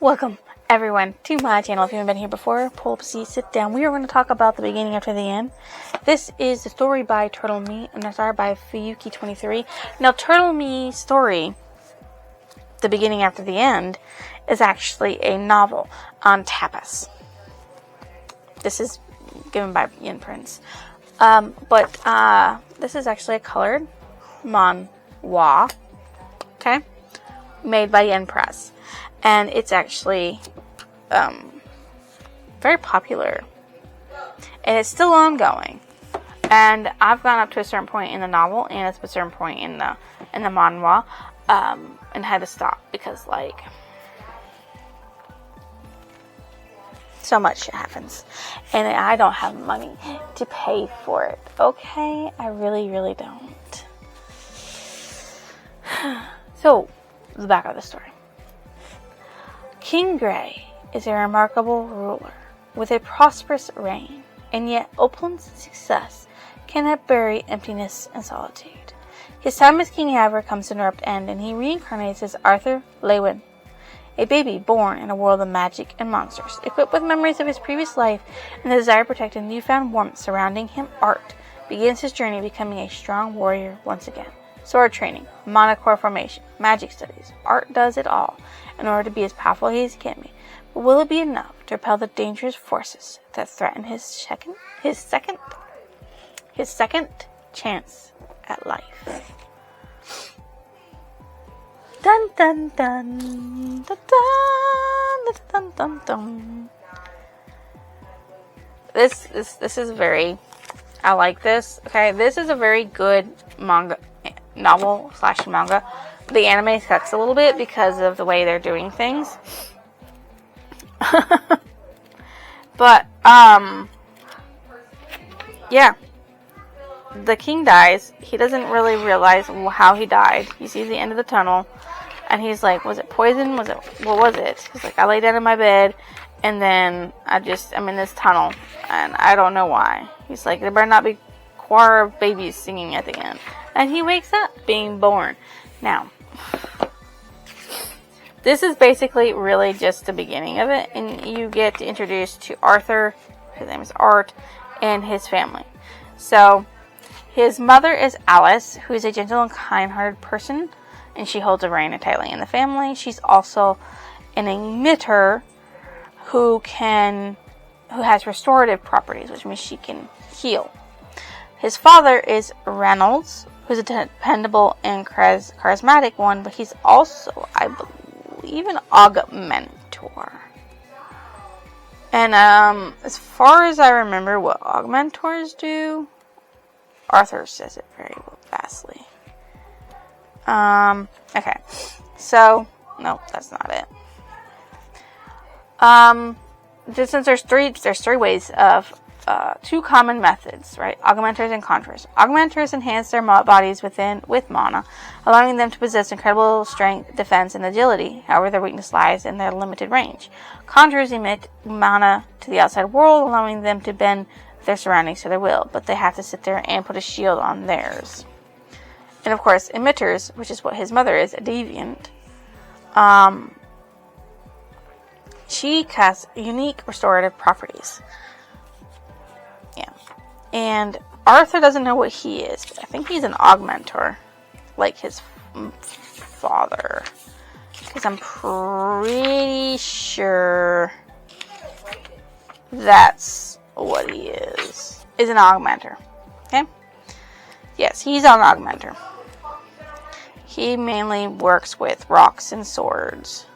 Welcome, everyone, to my channel. If you haven't been here before, pull up a seat, sit down. We are going to talk about the beginning after the end. This is the story by Turtle Me, and it's art by Fuyuki23. Now, Turtle Me's story, The Beginning After the End, is actually a novel on tapas. This is given by Yen Prince. But this is actually a colored manhwa, okay, made by Yen Press. And it's actually very popular. And it's still ongoing. And I've gone up to a certain point in the novel, and it's a certain point in the manhwa, and had to stop because, like, so much shit happens. And I don't have money to pay for it. Okay? I really, really don't. So, the back of the story. King Gray is a remarkable ruler with a prosperous reign, and yet opulence and success cannot bury emptiness and solitude. His time as king, however, comes to an abrupt end, and he reincarnates as Arthur Lewin, a baby born in a world of magic and monsters. Equipped with memories of his previous life and the desire to protect a newfound warmth surrounding him, Art begins his journey becoming a strong warrior once again. Sword training, mana core formation, magic studies. Art does it all in order to be as powerful as he can be. But will it be enough to repel the dangerous forces that threaten his second chance at life? Dun dun dun dun dun dun dun dun. This is very. I like this. Okay, this is a very good novel / manga. The anime sucks a little bit because of the way they're doing things. But, yeah. The king dies. He doesn't really realize how he died. He sees the end of the tunnel, and he's like, was it poison? What was it? He's like, I lay down in my bed, and then I'm in this tunnel, and I don't know why. He's like, there better not be choir of babies singing at the end. And he wakes up being born. Now, this is basically really just the beginning of it, and you get introduced to Arthur, his name is Art, and his family. So, his mother is Alice, who is a gentle and kind-hearted person, and she holds a reign tightly in the family. She's also an emitter who has restorative properties, which means she can heal. His father is Reynolds, who's a dependable and charismatic one, but he's also, I believe, an augmentor. And as far as I remember what augmentors do, Arthur says it very vastly. Okay. So, no, that's not it. Since there's three ways of two common methods, right? Augmenters and conjurers. Augmenters enhance their bodies with mana, allowing them to possess incredible strength, defense, and agility. However, their weakness lies in their limited range. Conjurers emit mana to the outside world, allowing them to bend their surroundings to their will, but they have to sit there and put a shield on theirs. And of course, emitters, which is what his mother is, a deviant, she casts unique restorative properties. Yeah. And Arthur doesn't know what he is, but I think he's an augmentor, like his father. Because I'm pretty sure that's what he is an augmentor. Okay? Yes, he's an augmentor. He mainly works with rocks and swords.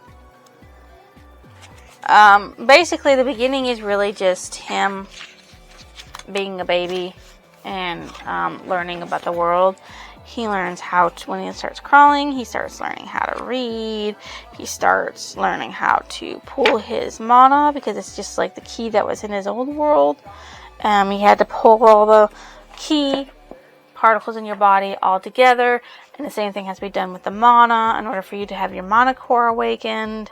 Basically, the beginning is really just him being a baby and learning about the world. He learns when he starts crawling, he starts learning how to read. He starts learning how to pull his mana, because it's just like the key that was in his old world. He had to pull all the key particles in your body all together, and the same thing has to be done with the mana in order for you to have your mana core awakened.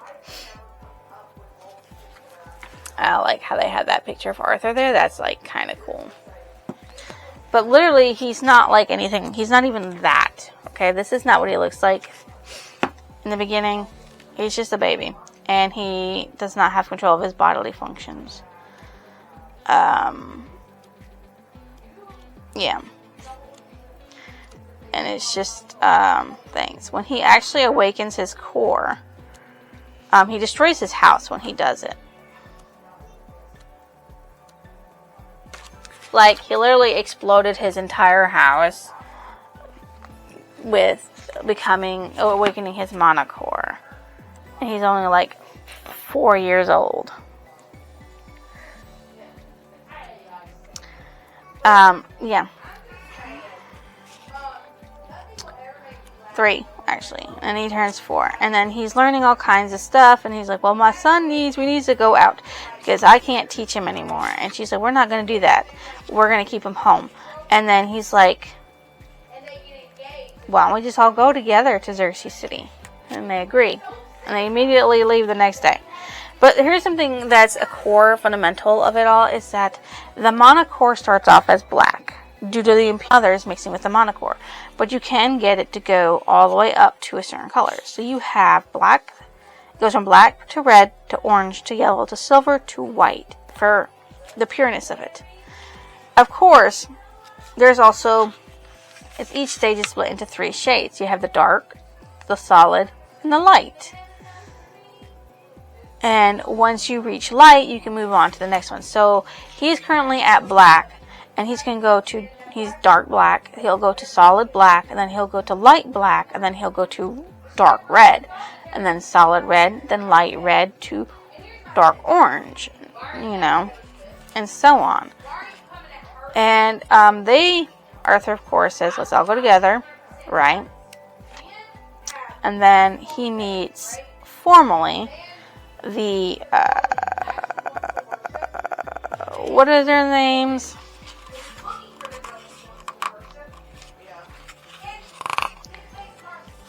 I like how they had that picture of Arthur there. That's like kind of cool. But literally, he's not like anything. He's not even that. Okay, this is not what he looks like in the beginning. He's just a baby. and he does not have control of his bodily functions. Yeah. And it's just things. When he actually awakens his core, he destroys his house when he does it. Like, he literally exploded his entire house with awakening his mana core. And he's only like 4 years old. Yeah. 3, actually. And he turns 4. And then he's learning all kinds of stuff. And he's like, well, my son we need to go out. Because I can't teach him anymore. And she's like, we're not going to do that. We're going to keep him home. And then he's like, why don't we just all go together to Xerxes City? And they agree. And they immediately leave the next day. But here's something that's a core fundamental of it all, is that the mana core starts off as black due to the others mixing with the mana core. But you can get it to go all the way up to a certain color. So you have black, it goes from black to red to orange to yellow to silver to white for the pureness of it. Of course, there's also, each stage is split into 3 shades. You have the dark, the solid, and the light. And once you reach light, you can move on to the next one. So he's currently at black, and he's dark black. He'll go to solid black, and then he'll go to light black, and then he'll go to dark red, and then solid red, then light red to dark orange, and so on. And Arthur, of course, says, let's all go together, right? And then he meets formally the, what are their names?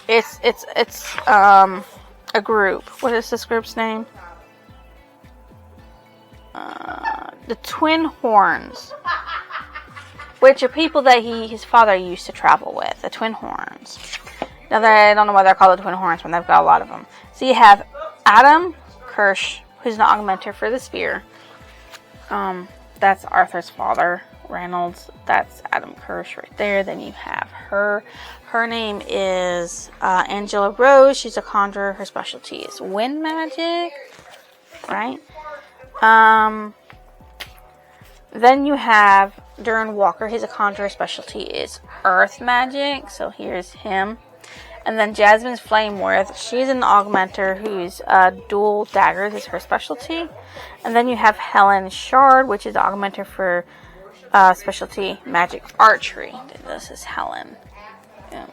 It's a group. What is this group's name? The Twin Horns, which are people that his father used to travel with. The Twin Horns. Now, I don't know why they're called the Twin Horns when they've got a lot of them. So you have Adam Kirsch, who's an augmenter for the spear. That's Arthur's father, Reynolds. That's Adam Kirsch right there. Then you have her. Her name is Angela Rose. She's a conjurer. Her specialty is wind magic, right? Then you have Duran Walker. He's a conjurer. Specialty is earth magic. So here's him. And then Jasmine's Flameworth. She's an augmenter who's dual daggers is her specialty. And then you have Helen Shard, which is augmenter for specialty magic archery. This is Helen. Yeah.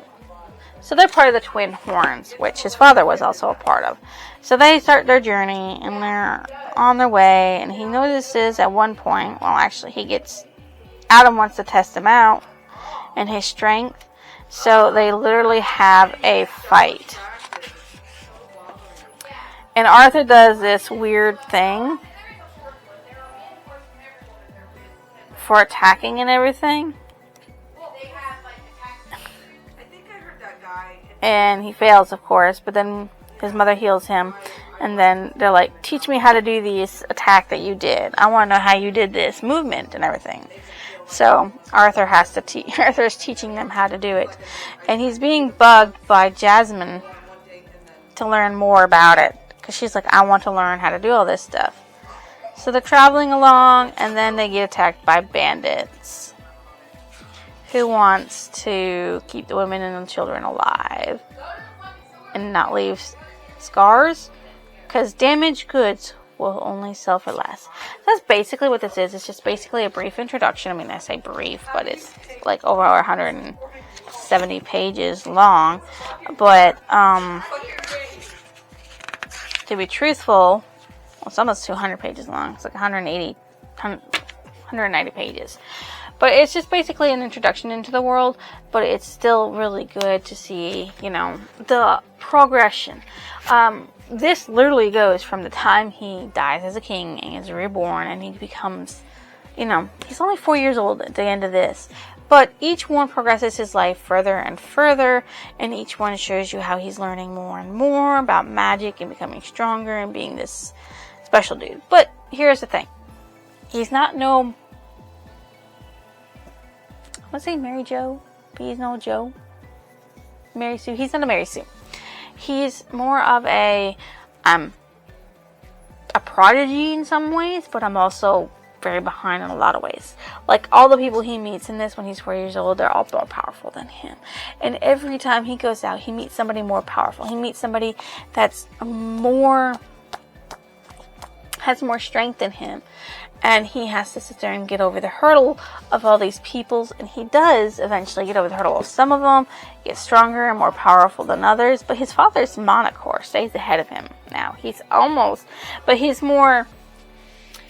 So they're part of the Twin Horns, which his father was also a part of. So they start their journey, and they're on their way, and he notices at one point, well, actually, Adam wants to test him out and his strength. So they literally have a fight. And Arthur does this weird thing for attacking and everything. And he fails, of course, but then his mother heals him. And then they're like, teach me how to do this attack that you did. I want to know how you did this movement and everything. So Arthur's teaching them how to do it. And he's being bugged by Jasmine to learn more about it. Because she's like, I want to learn how to do all this stuff. So they're traveling along, and then they get attacked by bandits. Who wants to keep the women and the children alive. And not leave scars. Because damaged goods will only sell for less. That's basically what this is. It's just basically a brief introduction. I mean, I say brief, but it's like over 170 pages long. But, to be truthful, well, it's almost 200 pages long. It's like 190 pages. But it's just basically an introduction into the world, but it's still really good to see, the progression. This literally goes from the time he dies as a king and is reborn, and he becomes You know, he's only 4 years old at the end of this. But each one progresses his life further and further, and each one shows you how he's learning more and more about magic and becoming stronger and being this special dude. But here's the thing. He's not no... Let's say Mary Jo, but he's no Joe. Mary Sue. He's not a Mary Sue. He's more of a prodigy in some ways, but I'm also very behind in a lot of ways. Like, all the people he meets in this when he's 4 years old, they're all more powerful than him. And every time he goes out, he meets somebody more powerful. He meets somebody that's has more strength than him. And he has to sit there and get over the hurdle of all these peoples. And he does eventually get over the hurdle of some of them, get stronger and more powerful than others. But his father's Monocore stays ahead of him now. He's almost, but he's more,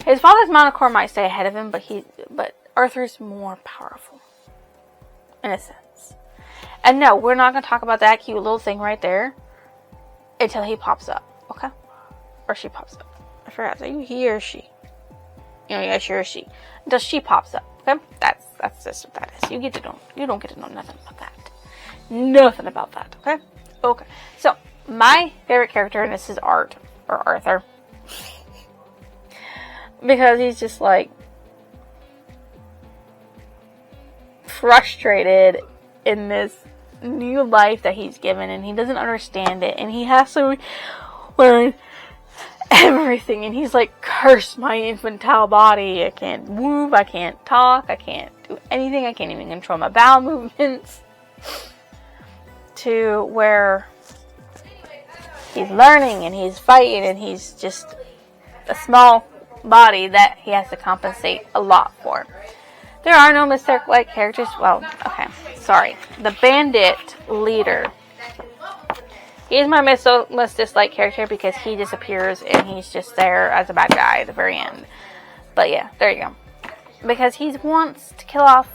his father's Monocore might stay ahead of him, but Arthur's more powerful. In a sense. And no, we're not going to talk about that cute little thing right there until he pops up. Okay? Or she pops up. I forgot. Are you he or she? You know, yeah, she or she. Until she pops up. Okay? That's just what that is. You don't get to know nothing about that. Nothing about that. Okay? Okay. So, my favorite character in this is Art. Or Arthur. Because he's just like frustrated in this new life that he's given, and he doesn't understand it, and he has to learn everything, and he's like, curse my infantile body, I can't move, I can't talk, I can't do anything, I can't even control my bowel movements, to where he's learning, and he's fighting, and he's just a small body that he has to compensate a lot for. There are no Mystic-like characters. Well, okay, sorry. The bandit leader. He's my most disliked character because he disappears and he's just there as a bad guy at the very end. But yeah, there you go. Because he wants to kill off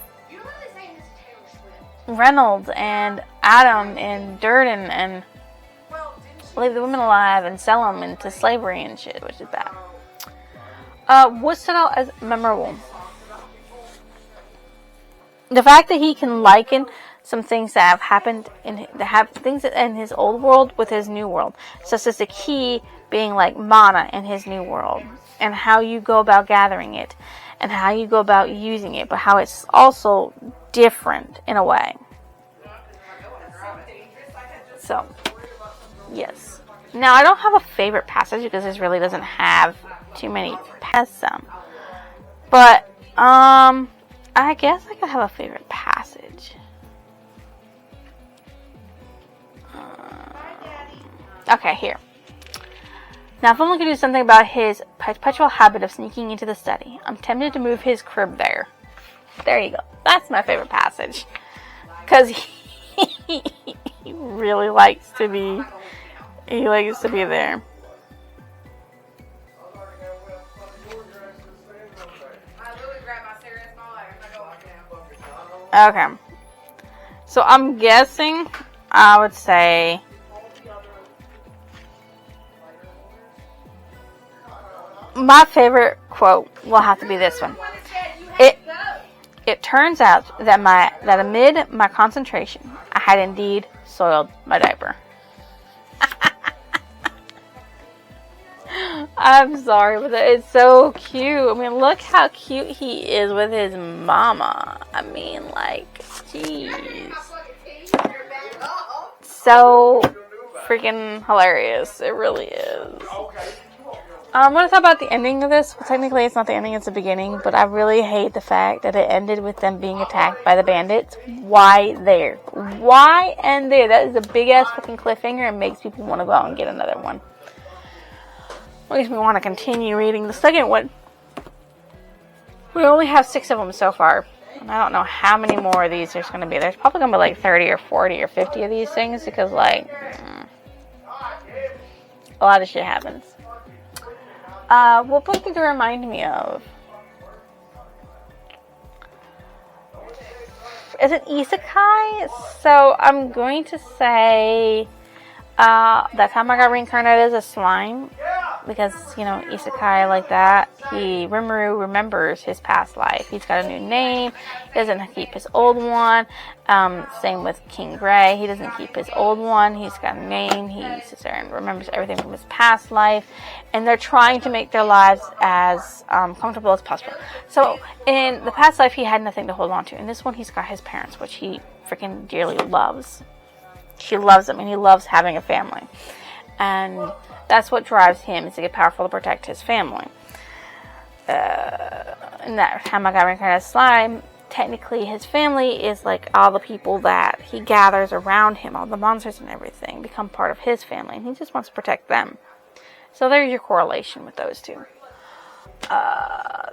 Reynolds and Adam and Durden and leave the women alive and sell them into slavery and shit, which is bad. What stood out as memorable? The fact that he can liken some things that have happened in his old world with his new world, such as the key being like mana in his new world, and how you go about gathering it, and how you go about using it, but how it's also different in a way. So, yes. Now, I don't have a favorite passage because this really doesn't have too many passages. But, I guess I could have a favorite passage. Okay, here. Now, if only could do something about his perpetual habit of sneaking into the study. I'm tempted to move his crib there. There you go. That's my favorite passage. Because he really likes to be... He likes to be there. Okay. So I'm guessing I would say my favorite quote will have to be this one. It turns out that amid my concentration, I had indeed soiled my diaper. I'm sorry, but it's so cute. I mean, look how cute he is with his mama. I mean, like, jeez. So freaking hilarious. It really is. I want to talk about the ending of this. Well, technically, it's not the ending, it's the beginning. But I really hate the fact that it ended with them being attacked by the bandits. Why there? Why and there? That is a big-ass fucking cliffhanger and makes people want to go out and get another one. Makes me want to continue reading the second one. We only have 6 of them so far. And I don't know how many more of these there's going to be. There's probably going to be like 30 or 40 or 50 of these things. Because, like, a lot of shit happens. What book did it remind me of? Is it Isekai? So, I'm going to say... That time I got reincarnated as a slime. because, isekai like that, Rimuru remembers his past life. He's got a new name. He doesn't keep his old one. Same with King Gray. He doesn't keep his old one. He's got a name. He sits there and remembers everything from his past life. And they're trying to make their lives as comfortable as possible. So in the past life, he had nothing to hold on to. In this one, he's got his parents, which he freaking dearly loves. He loves them, and he loves having a family. And that's what drives him, is to get powerful to protect his family. And that Hamagami kind of slime, technically his family is like all the people that he gathers around him, all the monsters and everything, become part of his family, and he just wants to protect them. So there's your correlation with those two.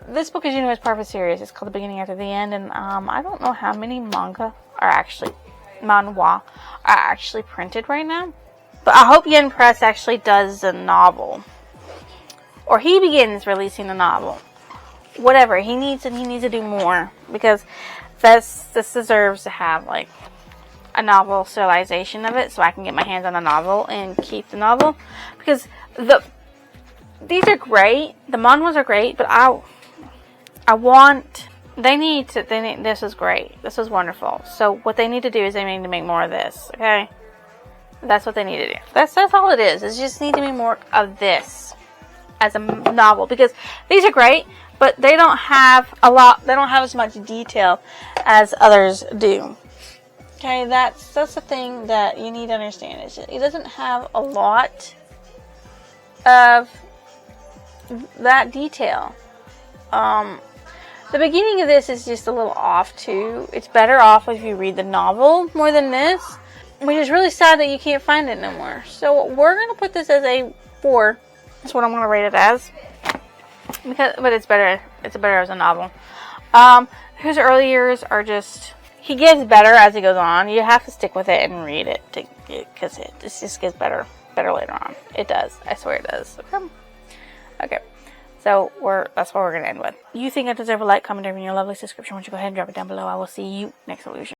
This book, as you know, is part of a series. It's called The Beginning After the End, and I don't know how many manhwa are actually printed right now. But I hope Yen Press actually does a novel. Or he begins releasing a novel. Whatever. He needs to do more. Because this deserves to have, like, a novel serialization of it. So I can get my hands on a novel and keep the novel. Because these are great. The manhwas are great. But this is great. This is wonderful. So what they need to do is they need to make more of this. Okay? That's what they need to do. That's all it is. It just need to be more of this as a novel, because these are great, but they don't have They don't have as much detail as others do. Okay, that's the thing that you need to understand. It doesn't have a lot of that detail. The beginning of this is just a little off too. It's better off if you read the novel more than this. Which is really sad that you can't find it no more. So we're going to put this as a 4. That's what I'm going to rate it as. But it's better. It's better as a novel. His early years are just... He gets better as he goes on. You have to stick with it and read it. Because it just gets better later on. It does. I swear it does. Okay. So that's what we're going to end with. You think I deserve a like, comment, and your lovely subscription. Why don't you go ahead and drop it down below. I will see you next illusion.